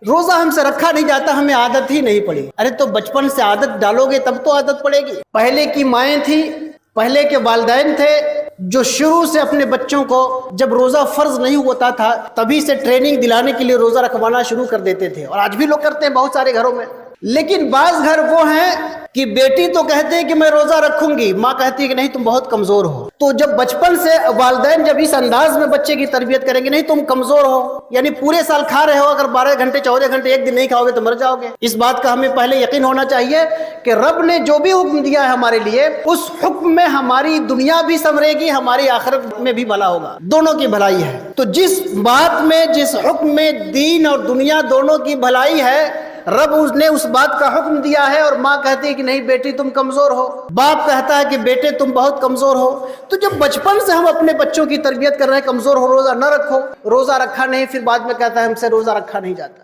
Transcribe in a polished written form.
روزہ ہم سے رکھا نہیں جاتا، ہمیں عادت ہی نہیں پڑی۔ ارے تو بچپن سے عادت ڈالو گے تب تو عادت پڑے گی۔ پہلے کی مائیں تھیں، پہلے کے والدین تھے جو شروع سے اپنے بچوں کو جب روزہ فرض نہیں ہوتا تھا تبھی سے ٹریننگ دلانے کے لیے روزہ رکھوانا شروع کر دیتے تھے، اور آج بھی لوگ کرتے ہیں بہت سارے گھروں میں۔ لیکن بعض گھر وہ ہیں کہ بیٹی تو کہتے ہیں کہ میں روزہ رکھوں گی، ماں کہتی ہے کہ نہیں تم بہت کمزور ہو۔ تو جب بچپن سے والدین جب اس انداز میں بچے کی تربیت کریں گے، نہیں تم کمزور ہو، یعنی پورے سال کھا رہے ہو، اگر 12 گھنٹے 14 گھنٹے ایک دن نہیں کھاؤ گے تو مر جاؤ گے۔ اس بات کا ہمیں پہلے یقین ہونا چاہیے کہ رب نے جو بھی حکم دیا ہے ہمارے لیے، اس حکم میں ہماری دنیا بھی سنورے گی، ہماری آخرت میں بھی بھلا ہوگا، دونوں کی بھلائی ہے۔ تو جس بات میں، جس حکم میں دین اور دنیا دونوں کی بھلائی ہے، رب نے اس بات کا حکم دیا ہے، اور ماں کہتی ہے کہ نہیں بیٹی تم کمزور ہو، باپ کہتا ہے کہ بیٹے تم بہت کمزور ہو۔ تو جب بچپن سے ہم اپنے بچوں کی تربیت کر رہے ہیں کمزور ہو، روزہ نہ رکھو، روزہ رکھا نہیں، پھر بعد میں کہتا ہے ہم سے روزہ رکھا نہیں جاتا۔